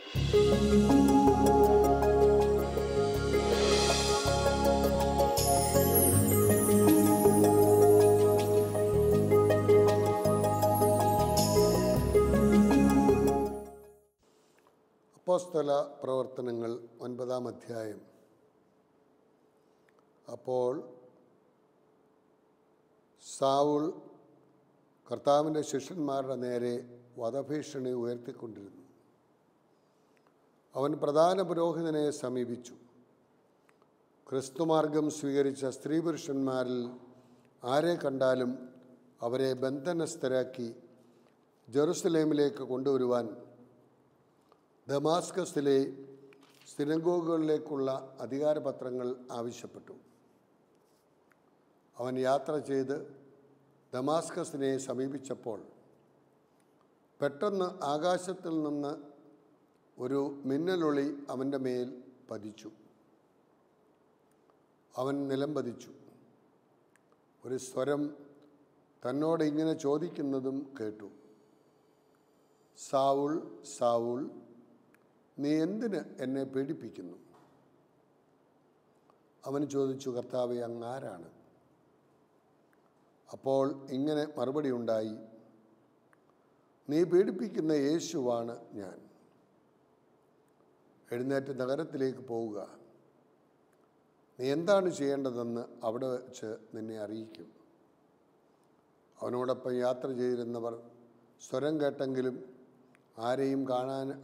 അപ്പോസ്തല പ്രവർത്തനങ്ങൾ 9-ാം അധ്യായം. അപ്പോൾ സാവുൾ കർത്താവിൻ്റെ ശിഷ്യന്മാരുടെ നേരെ വധഭീഷണി ഉയർത്തിക്കൊണ്ടിരുന്നു. അവൻ പ്രധാന പുരോഹിതനെ സമീപിച്ചു. ക്രിസ്തുമാർഗം സ്വീകരിച്ച സ്ത്രീ പുരുഷന്മാരിൽ ആരെ കണ്ടാലും അവരെ ബന്ധനസ്ഥരാക്കി ജെറുസലേമിലേക്ക് കൊണ്ടുവരുവാൻ ദമാസ്കസിലെ സിനഗോഗുകളിലേക്കുള്ള അധികാരപത്രങ്ങൾ ആവശ്യപ്പെട്ടു. അവൻ യാത്ര ചെയ്ത് ദമാസ്കസിനെ സമീപിച്ചപ്പോൾ പെട്ടെന്ന് ആകാശത്തിൽ നിന്ന് ഒരു മിന്നലൊളി അവൻ്റെ മേൽ പതിച്ചു. അവൻ നിലംപതിച്ചു. ഒരു സ്വരം തന്നോട് ഇങ്ങനെ ചോദിക്കുന്നതും കേട്ടു: സാവുൾ, സാവുൾ, നീ എന്തിന് എന്നെ പീഡിപ്പിക്കുന്നു? അവൻ ചോദിച്ചു: കർത്താവേ, അങ്ങ് ആരാണ്? അപ്പോൾ ഇങ്ങനെ മറുപടി ഉണ്ടായി: നീ പീഡിപ്പിക്കുന്ന യേശുവാണ് ഞാൻ. എഴുന്നേറ്റ് നഗരത്തിലേക്ക് പോവുക. നീ എന്താണ് ചെയ്യേണ്ടതെന്ന് അവിടെ വെച്ച് നിന്നെ അറിയിക്കും. അവനോടൊപ്പം യാത്ര ചെയ്തിരുന്നവർ സ്വരം കേട്ടെങ്കിലും ആരെയും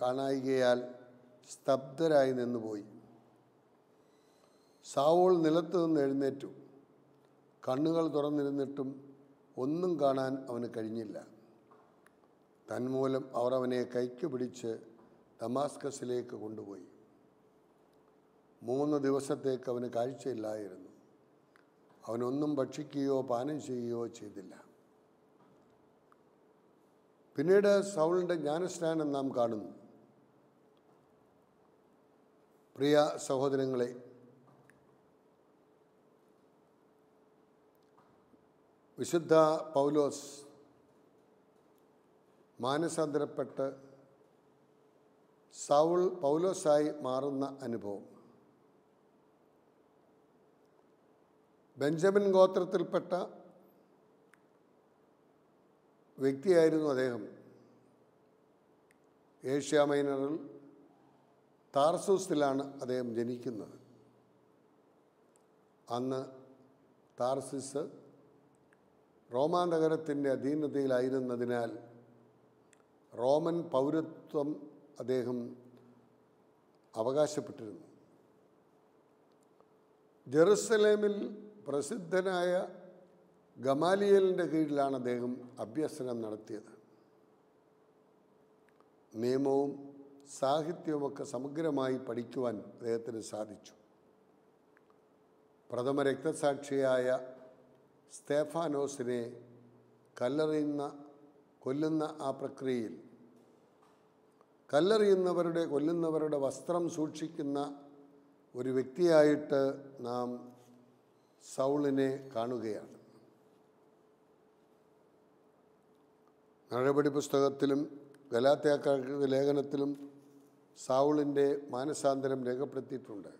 കാണായികയാൽ സ്തബ്ധരായി നിന്നുപോയി. സാവൂൾ നിലത്ത് നിന്ന് എഴുന്നേറ്റു. കണ്ണുകൾ തുറന്നിരുന്നിട്ടും ഒന്നും കാണാൻ അവന് കഴിഞ്ഞില്ല. തന്മൂലം അവർ അവനെ കൈക്ക് പിടിച്ച് ദമാസ്കസിലേക്ക് കൊണ്ടുപോയി. 3 ദിവസത്തേക്ക് അവന് കാഴ്ചയില്ലായിരുന്നു. അവനൊന്നും ഭക്ഷിക്കുകയോ പാനം ചെയ്യുകയോ ചെയ്തില്ല. പിന്നീട് സൗളിൻ്റെ ജ്ഞാനസ്നാനം നാം കാണുന്നു. പ്രിയ സഹോദരങ്ങളെ, വിശുദ്ധ പൗലോസ് മാനസാന്തരപ്പെട്ട് സൗൾ പൗലോസായി മാറുന്ന അനുഭവം. ബെഞ്ചമിൻ ഗോത്രത്തിൽപ്പെട്ട വ്യക്തിയായിരുന്നു അദ്ദേഹം. ഏഷ്യ മൈനറിൽ താർസൂസിലാണ് അദ്ദേഹം ജനിക്കുന്നത്. അന്ന് താർസിസ് റോമാ നഗരത്തിൻ്റെ അധീനതയിലായിരുന്നതിനാൽ റോമൻ പൗരത്വം അദ്ദേഹം അവകാശപ്പെട്ടിരുന്നു. ജെറുസലേമിൽ പ്രസിദ്ധനായ ഗമാലിയേലിൻ്റെ കീഴിലാണ് അദ്ദേഹം അഭ്യസനം നടത്തിയത്. നിയമവും സാഹിത്യവുമൊക്കെ സമഗ്രമായി പഠിക്കുവാൻ അദ്ദേഹത്തിന് സാധിച്ചു. പ്രഥമ രക്തസാക്ഷിയായ സ്തേഫാനോസിനെ കൊല്ലുന്ന ആ പ്രക്രിയയിൽ കൊല്ലുന്നവരുടെ വസ്ത്രം സൂക്ഷിക്കുന്ന ഒരു വ്യക്തിയായിട്ട് നാം സൗളിനെ കാണുകയാണ്. നടപടി പുസ്തകത്തിലും ഗലാത്യക്കാർക്ക് ലേഖനത്തിലും സൗളിൻ്റെ മാനസാന്തരം രേഖപ്പെടുത്തിയിട്ടുണ്ട്.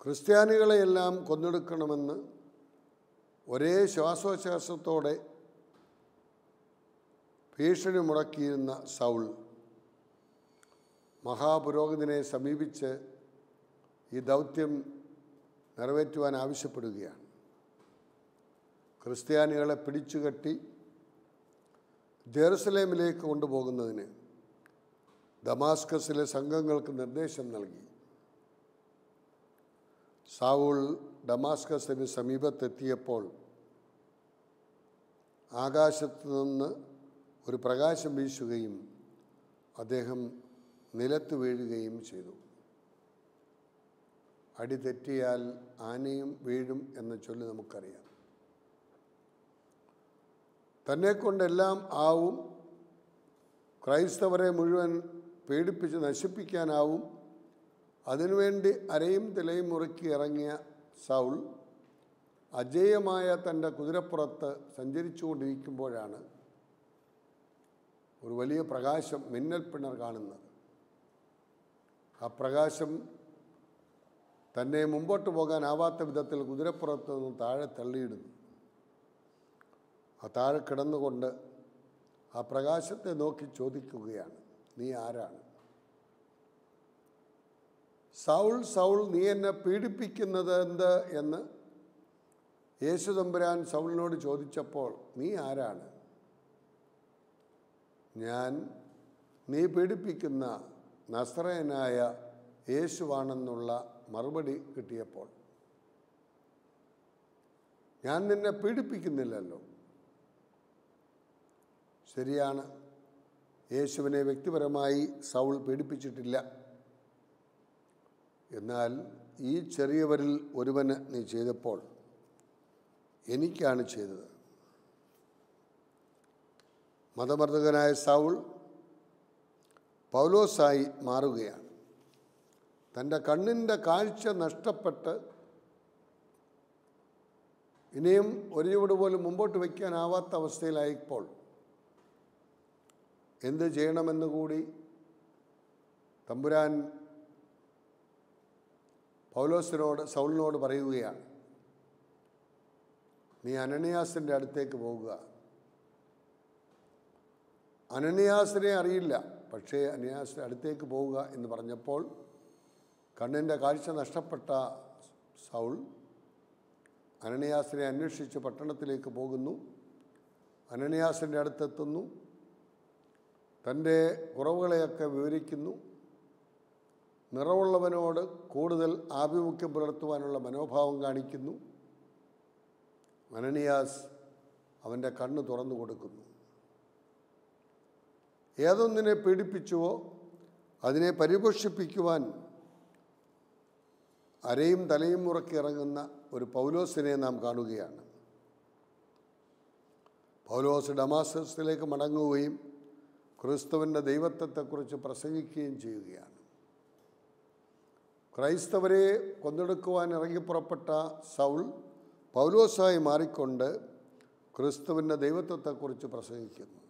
ക്രിസ്ത്യാനികളെയെല്ലാം കൊന്നൊടുക്കണമെന്ന് ഒരേ ശ്വാസോച്ഛ്വാസത്തോടെ ഭീഷണി മുടക്കിയിരുന്ന സൗൾ മഹാപുരോഹിതനെ സമീപിച്ച് ഈ ദൗത്യം നിറവേറ്റുവാൻ ആവശ്യപ്പെടുകയാണ്. ക്രിസ്ത്യാനികളെ പിടിച്ചുകെട്ടി ജെറുസലേമിലേക്ക് കൊണ്ടുപോകുന്നതിന് ദമാസ്കസിലെ സംഘങ്ങൾക്ക് നിർദ്ദേശം നൽകി. സൗൾ ദമാസ്കസിന് സമീപത്തെത്തിയപ്പോൾ ആകാശത്തു നിന്ന് ഒരു പ്രകാശം വീശുകയും അദ്ദേഹം നിലത്ത് വീഴുകയും ചെയ്തു. അടി തെറ്റിയാൽ ആനയും വീഴും എന്ന ചൊല്ല് നമുക്കറിയാം. തന്നെക്കൊണ്ടെല്ലാം ആവും, ക്രൈസ്തവരെ മുഴുവൻ പീഡിപ്പിച്ച് നശിപ്പിക്കാനാവും, അതിനുവേണ്ടി അരയും തിലയും മുറുക്കി ഇറങ്ങിയ സൗൾ അജേയമായ തൻ്റെ കുതിരപ്പുറത്ത് സഞ്ചരിച്ചു കൊണ്ടിരിക്കുമ്പോഴാണ് ഒരു വലിയ പ്രകാശം, മിന്നൽ പിണർ കാണുന്നത്. ആ പ്രകാശം തന്നെ മുമ്പോട്ട് പോകാനാവാത്ത വിധത്തിൽ കുതിരപ്പുറത്ത് നിന്ന് താഴെ തള്ളിയിടുന്നു. ആ താഴെ കിടന്നുകൊണ്ട് ആ പ്രകാശത്തെ നോക്കി ചോദിക്കുകയാണ്, നീ ആരാണ്? സൗൾ, സൗൾ, നീ എന്നെ പീഡിപ്പിക്കുന്നത് എന്ത് എന്ന് യേശു തമ്പുരാൻ സൗളിനോട് ചോദിച്ചപ്പോൾ, നീ ആരാണ്? ഞാൻ നീ പീഡിപ്പിക്കുന്ന നസറയനായ യേശുവാണെന്നുള്ള മറുപടി കിട്ടിയപ്പോൾ, ഞാൻ നിന്നെ പീഡിപ്പിക്കുന്നില്ലല്ലോ. ശരിയാണ്, യേശുവിനെ വ്യക്തിപരമായി സൗൾ പീഡിപ്പിച്ചിട്ടില്ല. എന്നാൽ ഈ ചെറിയവരിൽ ഒരുവന് നീ ചെയ്തപ്പോൾ എനിക്കാണ് ചെയ്തത്. മതമർദ്ദകനായ സൗൾ പൗലോസായി മാറുകയാണ്. തൻ്റെ കണ്ണിൻ്റെ കാഴ്ച നഷ്ടപ്പെട്ട് ഇനിയും ഒരു ചുവട് പോലും മുമ്പോട്ട് വയ്ക്കാനാവാത്ത അവസ്ഥയിലായപ്പോൾ എന്ത് ചെയ്യണമെന്ന് കൂടി തമ്പുരാൻ സൗളിനോട് പറയുകയാണ്. നീ അനനിയാസിൻ്റെ അടുത്തേക്ക് പോകുക. അനനിയാസിനെ അറിയില്ല, പക്ഷേ അനനിയാസിൻ്റെ അടുത്തേക്ക് പോവുക എന്ന് പറഞ്ഞപ്പോൾ കണ്ണിൻ്റെ കാഴ്ച നഷ്ടപ്പെട്ട സൗൾ അനനിയാസിനെ അന്വേഷിച്ച് പട്ടണത്തിലേക്ക് പോകുന്നു. അനനിയാസിൻ്റെ അടുത്തെത്തുന്നു. തൻ്റെ കുറവുകളെയൊക്കെ വിവരിക്കുന്നു. നിറവുള്ളവനോട് കൂടുതൽ ആഭിമുഖ്യം പുലർത്തുവാനുള്ള മനോഭാവം കാണിക്കുന്നു. അനനിയാസ് അവൻ്റെ കണ്ണ് തുറന്നു കൊടുക്കുന്നു. ഏതൊന്നിനെ പീഡിപ്പിച്ചുവോ അതിനെ പരിപോഷിപ്പിക്കുവാൻ അരയും തലയും മുറക്കി ഇറങ്ങുന്ന ഒരു പൗലോസിനെ നാം കാണുകയാണ്. പൗലോസ് ഡമാസ്കസിലേക്ക് മടങ്ങുകയും ക്രിസ്തുവിൻ്റെ ദൈവത്വത്തെക്കുറിച്ച് പ്രസംഗിക്കുകയും ചെയ്യുകയാണ്. ക്രൈസ്തവരെ കൊന്നൊടുക്കുവാൻ ഇറങ്ങിപ്പുറപ്പെട്ട സൗൾ പൗലോസായി മാറിക്കൊണ്ട് ക്രിസ്തുവിൻ്റെ ദൈവത്വത്തെക്കുറിച്ച് പ്രസംഗിക്കുന്നു.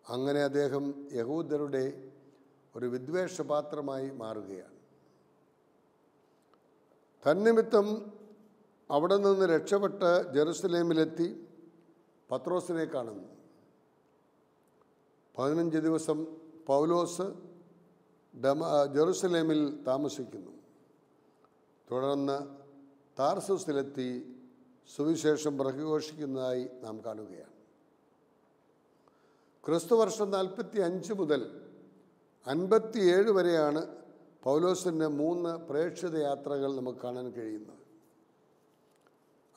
അങ്ങനെ അദ്ദേഹം യഹൂദരുടെ ഒരു വിദ്വേഷപാത്രമായി മാറുകയാണ്. തന്നിമിത്തം അവിടെ നിന്ന് രക്ഷപ്പെട്ട് ജെറുസലേമിലെത്തി പത്രോസിനെ കാണുന്നു. 15 ദിവസം പൗലോസ് ജെറുസലേമിൽ താമസിക്കുന്നു. തുടർന്ന് താർസൂസിലെത്തി സുവിശേഷം പ്രഘോഷിക്കുന്നതായി നാം കാണുകയാണ്. ക്രിസ്തുവർഷം 45 മുതൽ 57 വരെയാണ് പൗലോസിൻ്റെ 3 പ്രേക്ഷിത യാത്രകൾ നമുക്ക് കാണാൻ കഴിയുന്നത്.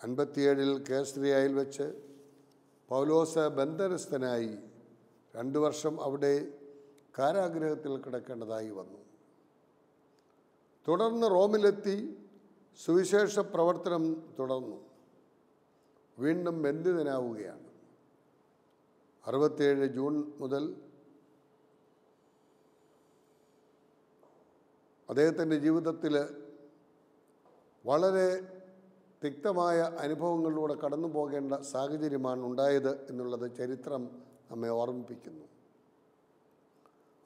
57 കേസരിയായിൽ വെച്ച് പൗലോസ് ബന്ധനസ്ഥനായി 2 വർഷം അവിടെ കാരാഗൃഹത്തിൽ കിടക്കേണ്ടതായി വന്നു. തുടർന്ന് റോമിലെത്തി സുവിശേഷ പ്രവർത്തനം തുടർന്നു. വീണ്ടും ബന്ധിതനാവുകയാണ്. 67 ജൂൺ മുതൽ അദ്ദേഹത്തിൻ്റെ ജീവിതത്തിൽ വളരെ തിക്തമായ അനുഭവങ്ങളിലൂടെ കടന്നു പോകേണ്ട സാഹചര്യമാണ് ഉണ്ടായത് എന്നുള്ളത് ചരിത്രം നമ്മെ ഓർമ്മിപ്പിക്കുന്നു.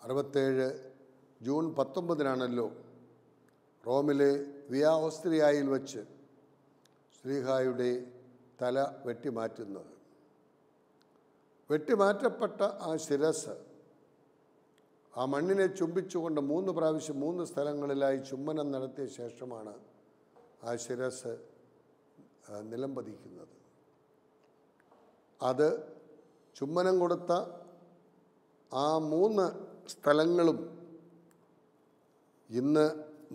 67 ജൂൺ 19 റോമിലെ വിയാ ഓസ്ത്രിയയിൽ വച്ച് ശ്ലീഹായുടെ തല വെട്ടിമാറ്റുന്നത്. വെട്ടിമാറ്റപ്പെട്ട ആ ശിരസ് ആ മണ്ണിനെ ചുംബിച്ചുകൊണ്ട് 3 പ്രാവശ്യം 3 സ്ഥലങ്ങളിലായി ചുംബനം നടത്തിയ ശേഷമാണ് ആ ശിരസ് നിലംപതിക്കുന്നത്. അത് ചുംബനം കൊടുത്ത ആ 3 സ്ഥലങ്ങളും ഇന്ന്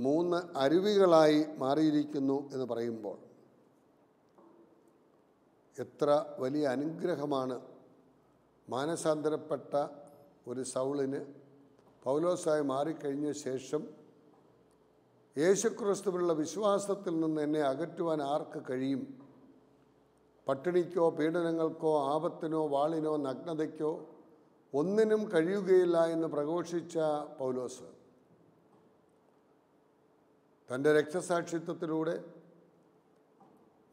3 അരുവികളായി മാറിയിരിക്കുന്നു എന്ന് പറയുമ്പോൾ എത്ര വലിയ അനുഗ്രഹമാണ് മാനസാന്തരപ്പെട്ട ഒരു സൗളിന് പൗലോസായി മാറിക്കഴിഞ്ഞ ശേഷം യേശുക്രിസ്തുവിലുള്ള വിശ്വാസത്തിൽ നിന്ന് എന്നെ അകറ്റുവാൻ ആർക്ക് കഴിയും? പട്ടിണിക്കോ പീഡനങ്ങൾക്കോ ആപത്തിനോ വാളിനോ നഗ്നതയ്ക്കോ ഒന്നിനും കഴിയുകയില്ല എന്ന് പ്രഘോഷിച്ച പൗലോസ് തൻ്റെ രക്തസാക്ഷിത്വത്തിലൂടെ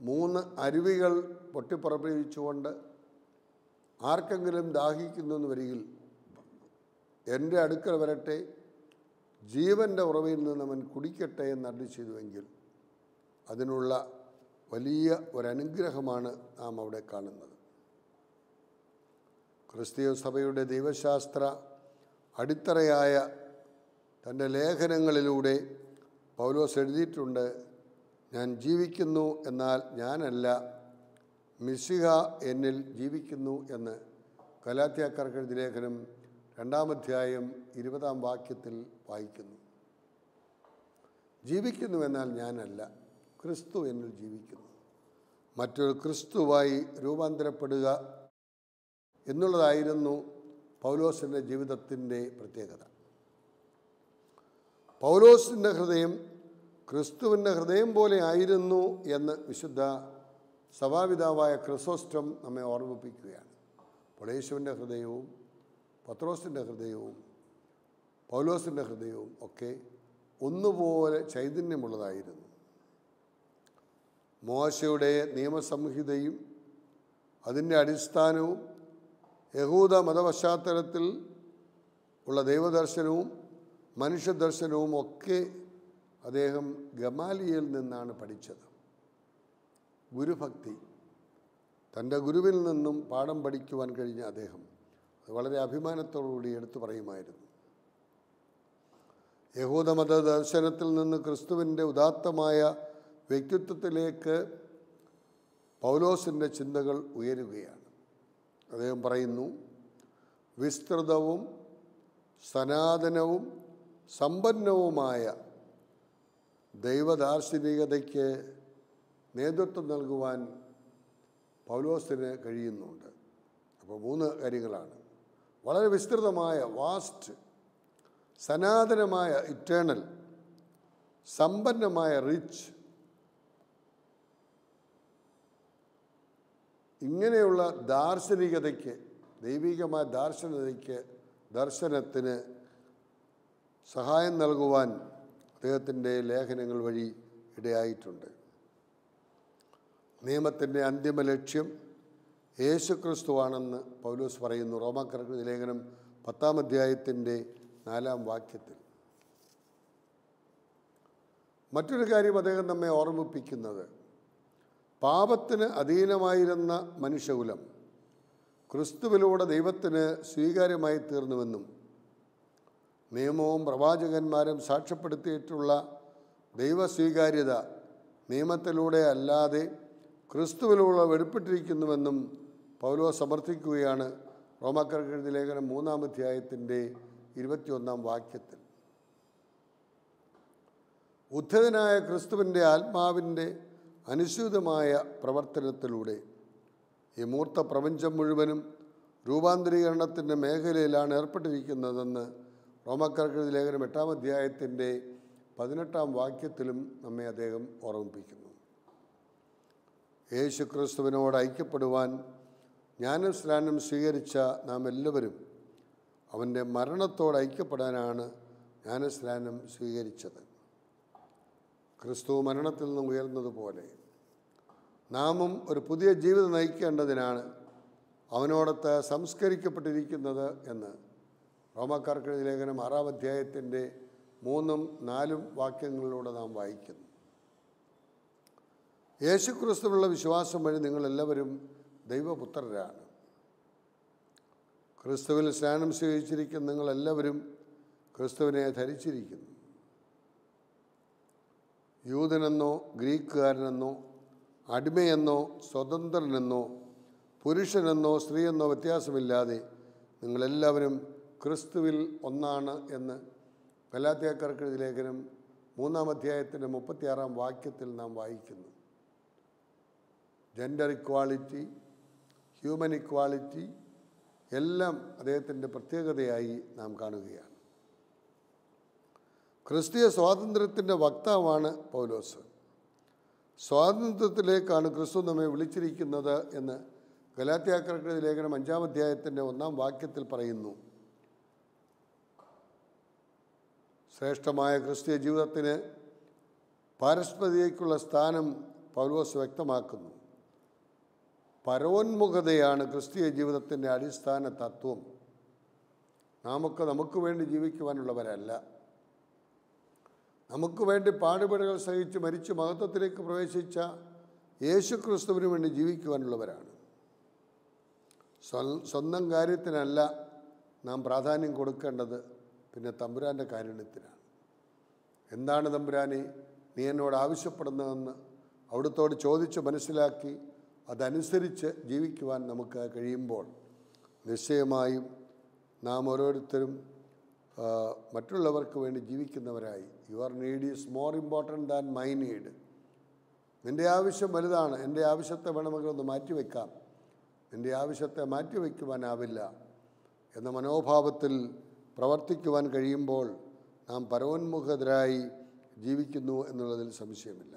3 അരുവികൾ പൊട്ടിപ്പുറപ്പെടുവിച്ചുകൊണ്ട് ആർക്കെങ്കിലും ദാഹിക്കുന്നു എന്ന് വരികിൽ എൻ്റെ അടുക്കൽ വരട്ടെ, ജീവൻ്റെ ഉറവയിൽ നിന്ന് അവൻ കുടിക്കട്ടെ എന്ന് അരുളി ചെയ്തുവെങ്കിൽ അതിനുള്ള വലിയ ഒരനുഗ്രഹമാണ് നാം അവിടെ കാണുന്നത്. ക്രിസ്തീയ സഭയുടെ ദൈവശാസ്ത്ര അടിത്തറയായ തൻ്റെ ലേഖനങ്ങളിലൂടെ പൗലോസ് എഴുതിയിട്ടുണ്ട്, ഞാൻ ജീവിക്കുന്നു, എന്നാൽ ഞാനല്ല, മിശിഹ എന്നിൽ ജീവിക്കുന്നു എന്ന് ഗലാത്യക്കാർക്ക് എഴുതിയ ലേഖനം 2-ാം അധ്യായം 20-ാം വാക്യത്തിൽ വായിക്കുന്നു. ജീവിക്കുന്നു എന്നാൽ ഞാനല്ല, ക്രിസ്തു എന്നിൽ ജീവിക്കുന്നു. മറ്റൊരു ക്രിസ്തുവായി രൂപാന്തരപ്പെടുക എന്നുള്ളതായിരുന്നു പൗലോസിൻ്റെ ജീവിതത്തിൻ്റെ പ്രത്യേകത. പൗലോസിൻ്റെ ഹൃദയം ക്രിസ്തുവിൻ്റെ ഹൃദയം പോലെ ആയിരുന്നു എന്ന് വിശുദ്ധ സഭാപിതാവായ ക്രിസോസ്റ്റം നമ്മെ ഓർമ്മിപ്പിക്കുകയാണ്. അപ്പോൾ യേശുവിൻ്റെ ഹൃദയവും പത്രോസിൻ്റെ ഹൃദയവും പൗലോസിൻ്റെ ഹൃദയവും ഒക്കെ ഒന്നുപോലെ ചൈതന്യമുള്ളതായിരുന്നു. മോശയുടെ നിയമസംഹിതയും അതിൻ്റെ അടിസ്ഥാനവും യഹൂദ മതപശ്ചാത്തലത്തിൽ ഉള്ള ദൈവദർശനവും മനുഷ്യദർശനവും ഒക്കെ അദ്ദേഹം ഗമാലിയയിൽ നിന്നാണ് പഠിച്ചത്. ഗുരുഭക്തി, തൻ്റെ ഗുരുവിൽ നിന്നും പാഠം പഠിക്കുവാൻ കഴിഞ്ഞ അദ്ദേഹം അത് വളരെ അഭിമാനത്തോടുകൂടി എടുത്തു പറയുമായിരുന്നു. യഹൂദമത ദർശനത്തിൽ നിന്ന് ക്രിസ്തുവിൻ്റെ ഉദാത്തമായ വ്യക്തിത്വത്തിലേക്ക് പൗലോസിൻ്റെ ചിന്തകൾ ഉയരുകയാണ്. അദ്ദേഹം പറയുന്നു, വിസ്തൃതവും സനാതനവും സമ്പന്നവുമായ ദൈവദാർശനികതയ്ക്ക് നേതൃത്വം നൽകുവാൻ പൗലോസിന് കഴിയുന്നുണ്ട്. അപ്പോൾ 3 കാര്യങ്ങളാണ്. വളരെ വിസ്തൃതമായ വാസ്റ്റ്, സനാതനമായ ഇറ്റേണൽ, സമ്പന്നമായ റിച്ച്. ഇങ്ങനെയുള്ള ദാർശനികതയ്ക്ക്, ദൈവികമായ ദർശനത്തിന് സഹായം നൽകുവാൻ അദ്ദേഹത്തിൻ്റെ ലേഖനങ്ങൾ വഴി ഇടയായിട്ടുണ്ട്. നിയമത്തിൻ്റെ അന്തിമ ലക്ഷ്യം യേശുക്രിസ്തുവാണെന്ന് പൗലോസ് പറയുന്നു. റോമാക്കാർക്ക് ലേഖനം 10-ാം അധ്യായത്തിൻ്റെ 4-ാം വാക്യത്തിൽ. മറ്റൊരു കാര്യം അദ്ദേഹം നമ്മെ ഓർമ്മിപ്പിക്കുന്നത്, പാപത്തിന് അധീനമായിരുന്ന മനുഷ്യകുലം ക്രിസ്തുവിലൂടെ ദൈവത്തിന് സ്വീകാര്യമായി തീർന്നുവെന്നും നിയമവും പ്രവാചകന്മാരും സാക്ഷ്യപ്പെടുത്തിയിട്ടുള്ള ദൈവസ്വീകാര്യത നിയമത്തിലൂടെ അല്ലാതെ ക്രിസ്തുവിലൂടെ വെളിപ്പെട്ടിരിക്കുന്നുവെന്നും പൗലോസ് സമർത്ഥിക്കുകയാണ് റോമാക്കാർക്ക് എഴുതിയ ലേഖനം 3-ാം അധ്യായത്തിൻ്റെ 21-ാം വാക്യത്തിൽ. ഉദ്ധിതനായ ക്രിസ്തുവിൻ്റെ ആത്മാവിൻ്റെ അനുസ്യൂതമായ പ്രവർത്തനത്തിലൂടെ ഈ മൂർത്ത പ്രപഞ്ചം മുഴുവനും രൂപാന്തരീകരണത്തിൻ്റെ മേഖലയിലാണ് ഏർപ്പെട്ടിരിക്കുന്നതെന്ന് റോമാക്കാർക്ക് എഴുതിയ ലേഖനം 8-ാം അധ്യായത്തിൻ്റെ 18-ാം വാക്യത്തിലും നമ്മെ അദ്ദേഹം ഓർമ്മിപ്പിക്കുന്നു. യേശു ക്രിസ്തുവിനോട് ഐക്യപ്പെടുവാൻ ജ്ഞാനസ്നാനം സ്വീകരിച്ച നാം എല്ലാവരും അവൻ്റെ മരണത്തോട് ഐക്യപ്പെടാനാണ് ജ്ഞാനസ്നാനം സ്വീകരിച്ചത്. ക്രിസ്തു മരണത്തിൽ നിന്നും ഉയർന്നതുപോലെ നാമും ഒരു പുതിയ ജീവിതം നയിക്കേണ്ടതിനാണ് അവനോടൊത്ത് സംസ്കരിക്കപ്പെട്ടിരിക്കുന്നത് എന്ന് റോമാക്കാർക്ക് എഴുതിയ ലേഖനം 6-ാം അധ്യായത്തിൻ്റെ 3-ഉം 4-ഉം വാക്യങ്ങളിലൂടെ നാം വായിക്കുന്നു. യേശുക്രിസ്തുവിലുള്ള വിശ്വാസം വഴി നിങ്ങളെല്ലാവരും ദൈവപുത്രരാണ്. ക്രിസ്തുവിൽ സ്നാനം സ്വീകരിച്ചിരിക്കുന്ന നിങ്ങളെല്ലാവരും ക്രിസ്തുവിനെ ധരിച്ചിരിക്കുന്നു. യൂതനെന്നോ ഗ്രീക്കുകാരനെന്നോ അടിമയെന്നോ സ്വതന്ത്രനെന്നോ പുരുഷനെന്നോ സ്ത്രീയെന്നോ വ്യത്യാസമില്ലാതെ നിങ്ങളെല്ലാവരും ക്രിസ്തുവിൽ ഒന്നാണ് എന്ന് ഗലാത്യക്കാർക്ക് എഴുതിയ ലേഖനം 3-ാം അധ്യായത്തിൻ്റെ 36-ാം വാക്യത്തിൽ നാം വായിക്കുന്നു. ജെൻഡർ ഇക്വാളിറ്റി, ഹ്യൂമൻ ഇക്വാളിറ്റി എല്ലാം അദ്ദേഹത്തിൻ്റെ പ്രത്യേകതയായി നാം കാണുകയാണ്. ക്രിസ്തീയ സ്വാതന്ത്ര്യത്തിൻ്റെ വക്താവാണ് പൗലോസ്. സ്വാതന്ത്ര്യത്തിലേക്കാണ് ക്രിസ്തു നമ്മെ വിളിച്ചിരിക്കുന്നത് എന്ന് ഗലാത്യക്കാർക്ക് എഴുതിയ ലേഖനം 5-ാം അധ്യായത്തിൻ്റെ 1-ാം വാക്യത്തിൽ പറയുന്നു. ശ്രേഷ്ഠമായ ക്രിസ്തീയ ജീവിതത്തിന് പാരസ്പര്യതയ്ക്കുള്ള സ്ഥാനം പൗലോസ് വ്യക്തമാക്കുന്നു. പരോന്മുഖതയാണ് ക്രിസ്തീയ ജീവിതത്തിൻ്റെ അടിസ്ഥാന തത്വം. നമുക്ക് വേണ്ടി ജീവിക്കുവാനുള്ളവരല്ല. നമുക്ക് വേണ്ടി പാടുപെടുകൾ സഹിച്ച് മരിച്ച് മഹത്വത്തിലേക്ക് പ്രവേശിച്ച യേശു ക്രിസ്തുവിന് വേണ്ടി ജീവിക്കുവാനുള്ളവരാണ്. സ്വന്തം കാര്യത്തിനല്ല നാം പ്രാധാന്യം കൊടുക്കേണ്ടത്, പിന്നെ തമ്പുരാൻ്റെ കാരുണ്യത്തിനാണ്. എന്താണ് തമ്പുരാനെ നീ എന്നോട് ആവശ്യപ്പെടുന്നതെന്ന് അവിടുത്തോട് ചോദിച്ച് മനസ്സിലാക്കി അതനുസരിച്ച് ജീവിക്കുവാൻ നമുക്ക് കഴിയുമ്പോൾ നിശ്ചയമായും നാം ഓരോരുത്തരും മറ്റുള്ളവർക്ക് വേണ്ടി ജീവിക്കുന്നവരായി. Your need is more important than my need. നിൻ്റെ ആവശ്യം വലുതാണ്, എൻ്റെ ആവശ്യത്തെ വേണമെങ്കിൽ ഒന്ന് മാറ്റിവെക്കാം, നിൻ്റെ ആവശ്യത്തെ മാറ്റിവെക്കുവാനാവില്ല എന്ന മനോഭാവത്തിൽ പ്രവർത്തിക്കുവാൻ കഴിയുമ്പോൾ നാം പരോന്മുഖരായി ജീവിക്കുന്നു എന്നുള്ളതിൽ സംശയമില്ല.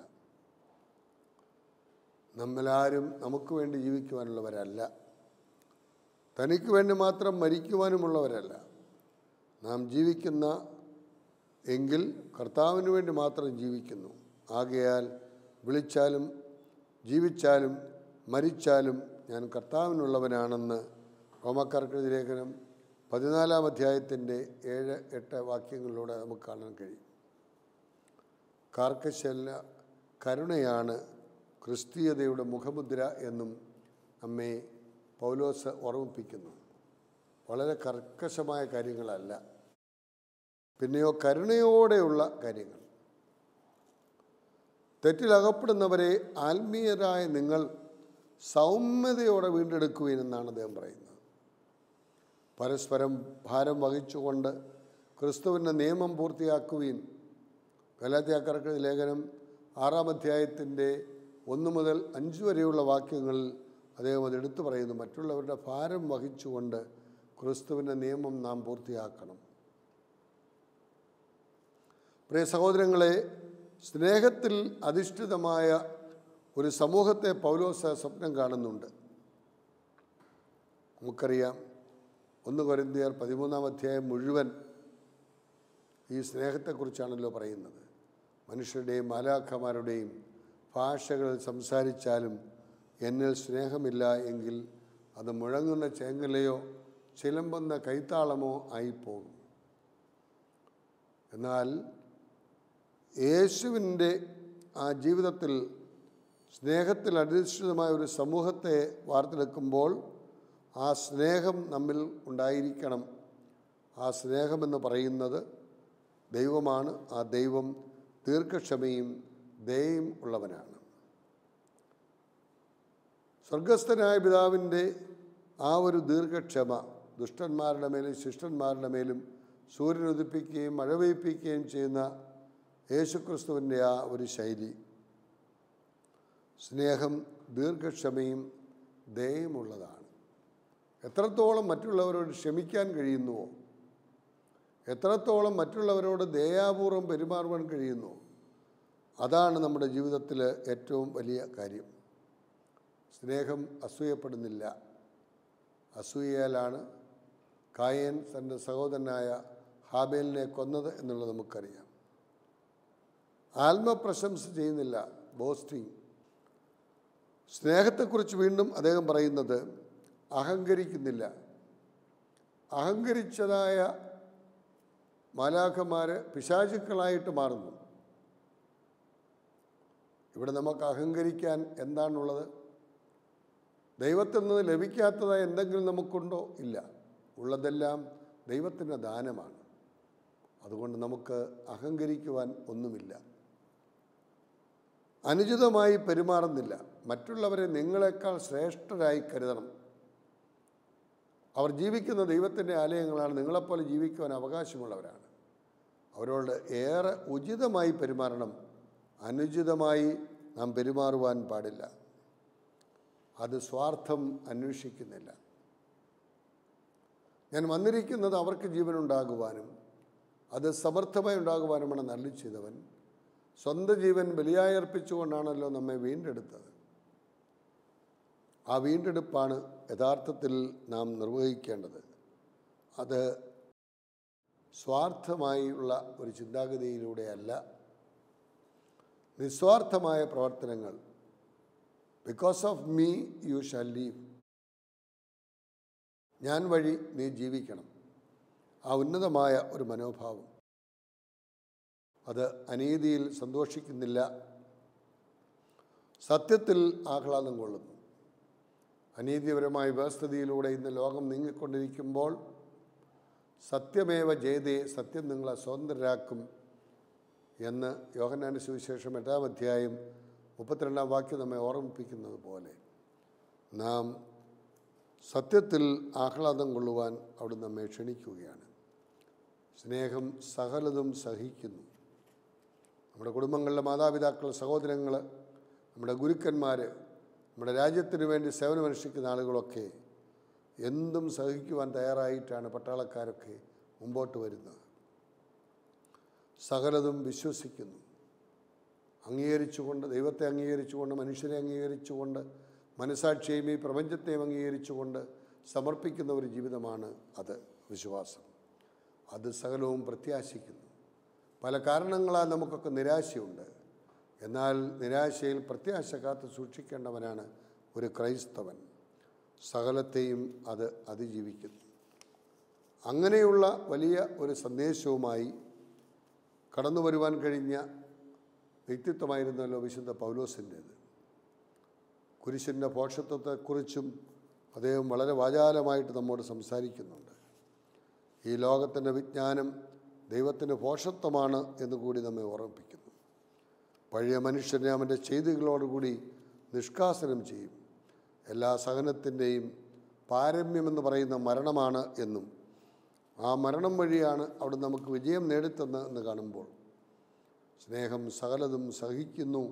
നമ്മളാരും നമുക്ക് വേണ്ടി ജീവിക്കുവാനുള്ളവരല്ല, തനിക്ക് വേണ്ടി മാത്രം മരിക്കുവാനുമുള്ളവരല്ല. നാം ജീവിക്കുന്ന എങ്കിൽ കർത്താവിന് വേണ്ടി മാത്രം ജീവിക്കുന്നു. ആകയാൽ വിളിച്ചാലും ജീവിച്ചാലും മരിച്ചാലും ഞാൻ കർത്താവിനുള്ളവനാണെന്ന് റോമാക്കാർക്ക് ലേഖനം 14-ാം അധ്യായത്തിൻ്റെ 7-8 വാക്യങ്ങളിലൂടെ നമുക്ക് കാണാൻ കഴിയും. കാർക്കശല്ല കരുണയാണ് ക്രിസ്തീയതയുടെ മുഖമുദ്ര എന്നും നമ്മെ പൗലോസ് ഓർമ്മിപ്പിക്കുന്നു. വളരെ കർക്കശമായ കാര്യങ്ങളല്ല, പിന്നെയോ കരുണയോടെയുള്ള കാര്യങ്ങൾ. തെറ്റിലകപ്പെടുന്നവരെ ആത്മീയരായ നിങ്ങൾ സൗമ്യതയോടെ വീണ്ടെടുക്കുവീനെന്നാണ് അദ്ദേഹം പറയുന്നത്. പരസ്പരം ഭാരം വഹിച്ചുകൊണ്ട് ക്രിസ്തുവിൻ്റെ നിയമം പൂർത്തിയാക്കുവീൻ. ഗലാത്യക്കാർക്ക് ലേഖനം 6-ാം അധ്യായത്തിൻ്റെ 1 മുതൽ 5 വരെയുള്ള വാക്യങ്ങളിൽ അദ്ദേഹം അത് എടുത്തു പറയുന്നു. മറ്റുള്ളവരുടെ ഭാരം വഹിച്ചുകൊണ്ട് ക്രിസ്തുവിൻ്റെ നിയമം നാം പൂർത്തിയാക്കണം. പ്രിയ സഹോദരങ്ങളെ, സ്നേഹത്തിൽ അധിഷ്ഠിതമായ ഒരു സമൂഹത്തെ പൗലോസ് സ്വപ്നം കാണുന്നുണ്ട്. നമുക്കറിയാം, 1 കൊരിന്ത്യർ 13-ാം അധ്യായം മുഴുവൻ ഈ സ്നേഹത്തെക്കുറിച്ചാണല്ലോ പറയുന്നത്. മനുഷ്യരുടെയും മാലാഖമാരുടെയും ഭാഷകളിൽ സംസാരിച്ചാലും എന്നിൽ സ്നേഹമില്ല എങ്കിൽ അത് മുഴങ്ങുന്ന ചേങ്ങലയോ ചിലമ്പുന്ന കൈത്താളമോ ആയിപ്പോകും. എന്നാൽ യേശുവിൻ്റെ ആ ജീവിതത്തിൽ സ്നേഹത്തിൽ അധിഷ്ഠിതമായ ഒരു സമൂഹത്തെ വാർത്തെടുക്കുമ്പോൾ ആ സ്നേഹം നമ്മിൽ ഉണ്ടായിരിക്കണം. ആ സ്നേഹമെന്ന് പറയുന്നത് ദൈവമാണ്. ആ ദൈവം ദീർഘക്ഷമയും ദയയും ഉള്ളവനാണ്. സ്വർഗസ്ഥനായ പിതാവിൻ്റെ ആ ഒരു ദീർഘക്ഷമ ദുഷ്ടന്മാരുടെ മേലും ശിഷ്ടന്മാരുടെ മേലും സൂര്യൻ ഉദിപ്പിക്കുകയും മഴ പെയ്യിപ്പിക്കുകയും ചെയ്യുന്ന യേശുക്രിസ്തുവിൻ്റെ ആ ഒരു ശൈലി, സ്നേഹം ദീർഘക്ഷമയും ദയയുമുള്ളതാണ്. എത്രത്തോളം മറ്റുള്ളവരോട് ക്ഷമിക്കാൻ കഴിയുന്നുവോ, എത്രത്തോളം മറ്റുള്ളവരോട് ദയാപൂർവം പെരുമാറുവാൻ കഴിയുന്നുവോ, അതാണ് നമ്മുടെ ജീവിതത്തിൽ ഏറ്റവും വലിയ കാര്യം. സ്നേഹം അസൂയപ്പെടുന്നില്ല. അസൂയയാലാണ് കായൻ തൻ്റെ സഹോദരനായ ഹാബേലിനെ കൊന്നത് എന്നുള്ളത് നമുക്കറിയാം. ആത്മപ്രശംസ ചെയ്യുന്നില്ല, ബോസ്റ്റിംഗ്. സ്നേഹത്തെക്കുറിച്ച് വീണ്ടും അദ്ദേഹം പറയുന്നത് അഹങ്കരിക്കുന്നില്ല. അഹങ്കരിച്ചതായ മാലാഖമാർ പിശാചുക്കളായിട്ട് മാറുന്നു. ഇവിടെ നമുക്ക് അഹങ്കരിക്കാൻ എന്താണുള്ളത്? ദൈവത്തിൽ നിന്ന് ലഭിക്കാത്തതായ എന്തെങ്കിലും നമുക്കുണ്ടോ? ഇല്ല. ഉള്ളതെല്ലാം ദൈവത്തിൻ്റെ ദാനമാണ്. അതുകൊണ്ട് നമുക്ക് അഹങ്കരിക്കുവാൻ ഒന്നുമില്ല. അനുചിതമായി പെരുമാറുന്നില്ല. മറ്റുള്ളവരെ നിങ്ങളെക്കാൾ ശ്രേഷ്ഠരായി കരുതണം. അവർ ജീവിക്കുന്ന ദൈവത്തിൻ്റെ ആലയങ്ങളാണ്. നിങ്ങളെപ്പോലെ ജീവിക്കുവാൻ അവകാശമുള്ളവരാണ്. അവരോട് ഏറെ ഉചിതമായി പെരുമാറണം. അനുചിതമായി നാം പെരുമാറുവാൻ പാടില്ല. അത് സ്വാർത്ഥം അന്വേഷിക്കുന്നില്ല. ഞാൻ വന്നിരിക്കുന്നത് അവർക്ക് ജീവനുണ്ടാകുവാനും അത് സമർത്ഥമായി ഉണ്ടാകുവാനുമാണ് നല്ലത് ചെയ്തവൻ. സ്വന്തം ജീവൻ ബലിയായി അർപ്പിച്ചുകൊണ്ടാണല്ലോ നമ്മെ വീണ്ടെടുത്തത്. ആ വീണ്ടെടുപ്പാണ് യഥാർത്ഥത്തിൽ നാം നിർവഹിക്കേണ്ടത്. അത് സ്വാർത്ഥമായുള്ള ഒരു ചിന്താഗതിയിലൂടെയല്ല, നിസ്വാർത്ഥമായ പ്രവർത്തനങ്ങൾ, because of me you shall leave. ഞാൻ വഴി നീ ജീവിക്കണം. ആ ഉന്നതമായ ഒരു മനോഭാവം, അത് അനീതിയിൽ സന്തോഷിക്കുന്നില്ല, സത്യത്തിൽ ആഹ്ലാദം കൊള്ളുന്നു. അനീതിപരമായ വ്യവസ്ഥിതിയിലൂടെ ഇന്ന് ലോകം നീങ്ങിക്കൊണ്ടിരിക്കുമ്പോൾ സത്യമേവ ജയതേ, സത്യം നിങ്ങളെ സ്വതന്ത്രരാക്കും എന്ന് യോഹന്നാന്റെ സുവിശേഷം 8-ാം അധ്യായം 32-ാം വാക്യം നമ്മെ ഓർമ്മിപ്പിക്കുന്നത് പോലെ നാം സത്യത്തിൽ ആഹ്ലാദം കൊള്ളുവാൻ അവിടെ നമ്മെ ക്ഷണിക്കുകയാണ്. സ്നേഹം സകലതും സഹിക്കുന്നു. നമ്മുടെ കുടുംബങ്ങളിലെ മാതാപിതാക്കൾ, സഹോദരങ്ങൾ, നമ്മുടെ ഗുരുക്കന്മാർ, നമ്മുടെ രാജ്യത്തിന് വേണ്ടി സേവനമനുഷ്ഠിക്കുന്ന ആളുകളൊക്കെ എന്തും സഹിക്കുവാൻ തയ്യാറായിട്ടാണ് പട്ടാളക്കാരൊക്കെ മുമ്പോട്ട് വരുന്നത്. സകലതും വിശ്വസിക്കുന്നു, അംഗീകരിച്ചുകൊണ്ട്, ദൈവത്തെ അംഗീകരിച്ചുകൊണ്ട്, മനുഷ്യരെ അംഗീകരിച്ചുകൊണ്ട്, മനസാക്ഷിയെയും ഈ പ്രപഞ്ചത്തെയും അംഗീകരിച്ചുകൊണ്ട് സമർപ്പിക്കുന്ന ഒരു ജീവിതമാണ് അത് വിശ്വാസം. അത് സകലവും പ്രത്യാശിക്കുന്നു. പല കാരണങ്ങളാൽ നമുക്കൊക്കെ നിരാശയുണ്ട്. എന്നാൽ നിരാശയിൽ പ്രത്യാശ കാത്ത് സൂക്ഷിക്കേണ്ടവനാണ് ഒരു ക്രൈസ്തവൻ. സകലത്തെയും അത് അതിജീവിക്കുന്നു. അങ്ങനെയുള്ള വലിയ ഒരു സന്ദേശവുമായി കടന്നു വരുവാൻ കഴിഞ്ഞ വ്യക്തിത്വമായിരുന്നല്ലോ വിശുദ്ധ പൗലോസിൻ്റേത്. കുരിശിൻ്റെ ഭോഷത്വത്തെക്കുറിച്ചും അദ്ദേഹം വളരെ വാചാലമായിട്ട് നമ്മോട് സംസാരിക്കുന്നുണ്ട്. ഈ ലോകത്തിൻ്റെ വിജ്ഞാനം ദൈവത്തിൻ്റെ ഭോഷത്വമാണ് എന്നുകൂടി നമ്മെ ഓർമ്മിപ്പിക്കുന്നു. പഴയ മനുഷ്യനെ അവൻ്റെ ചെയ്തികളോടുകൂടി നിഷ്കാസനം ചെയ്യും. എല്ലാ സഹനത്തിൻ്റെയും പാരമ്യമെന്ന് പറയുന്ന മരണമാണ് എന്നും ആ മരണം വഴിയാണ് അവിടെ നമുക്ക് വിജയം നേടിത്തന്ന് കാണുമ്പോൾ സ്നേഹം സകലതും സഹിക്കുന്നു.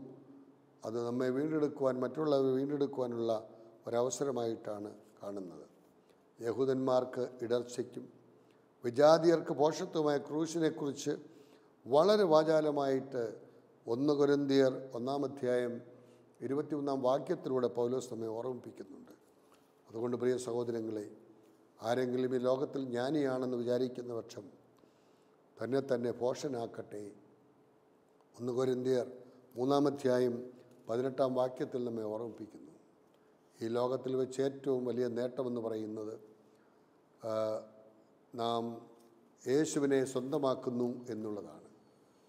അത് നമ്മെ വീണ്ടെടുക്കുവാൻ, മറ്റുള്ളവരെ വീണ്ടെടുക്കുവാനുള്ള ഒരവസരമായിട്ടാണ് കാണുന്നത്. യഹൂദന്മാർക്ക് ഇടർച്ചയ്ക്കും വിജാതിയർക്ക് ഭോഷത്വമായ ക്രൂശിനെക്കുറിച്ച് വളരെ വാചാലമായിട്ട് 1 കൊരിന്ത്യർ 1-ാം അധ്യായം 21-ാം വാക്യത്തിലൂടെ പൗലോസ് നമ്മെ ഓർമ്മിപ്പിക്കുന്നുണ്ട്. അതുകൊണ്ട് പ്രിയ സഹോദരങ്ങളെ, ആരെങ്കിലും ഈ ലോകത്തിൽ ജ്ഞാനിയാണെന്ന് വിചാരിക്കുന്ന പക്ഷം തന്നെ ഭോഷനാക്കട്ടെ. 1 കൊരിന്ത്യർ 3-ാം അധ്യായം 18-ാം വാക്യത്തിൽ നമ്മെ ഓർമ്മിപ്പിക്കുന്നു. ഈ ലോകത്തിൽ വെച്ച് ഏറ്റവും വലിയ നേട്ടമെന്ന് പറയുന്നത് നാം യേശുവിനെ സ്വന്തമാക്കുന്നു എന്നുള്ളതാണ്.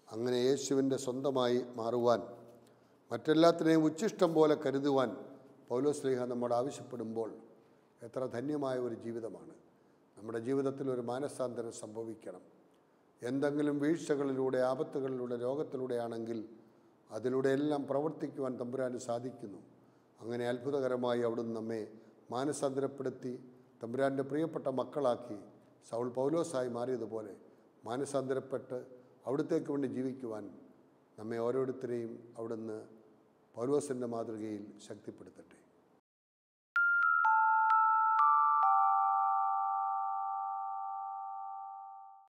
അങ്ങനെ യേശുവിൻ്റെ സ്വന്തമായി മാറുവാൻ, മറ്റെല്ലാത്തിനെയും ഉച്ഛിഷ്ടം പോലെ കരുതുവാൻ പൗലോസ്ലീഹ നമ്മോട് ആവശ്യപ്പെടുമ്പോൾ എത്ര ധന്യമായ ഒരു ജീവിതമാണ്. നമ്മുടെ ജീവിതത്തിൽ ഒരു മാനസാന്തരം സംഭവിക്കണം. എന്തെങ്കിലും വീഴ്ചകളിലൂടെ, ആപത്തുകളിലൂടെ, രോഗത്തിലൂടെ ആണെങ്കിൽ അതിലൂടെ എല്ലാം പ്രവർത്തിക്കുവാൻ തമ്പുരാന് സാധിക്കുന്നു. അങ്ങനെ അത്ഭുതകരമായി അവിടുന്ന് നമ്മെ മാനസാന്തരപ്പെടുത്തി തമ്പുരാൻ്റെ പ്രിയപ്പെട്ട മക്കളാക്കി സൗൾ പൗലോസായി മാറിയതുപോലെ മാനസാന്തരപ്പെട്ട് അവിടുത്തേക്ക് വേണ്ടി ജീവിക്കുവാൻ നമ്മെ ഓരോരുത്തരെയും അവിടുന്ന് പൗലോസിൻ്റെ മാതൃകയിൽ ശക്തിപ്പെടുത്തട്ടെ.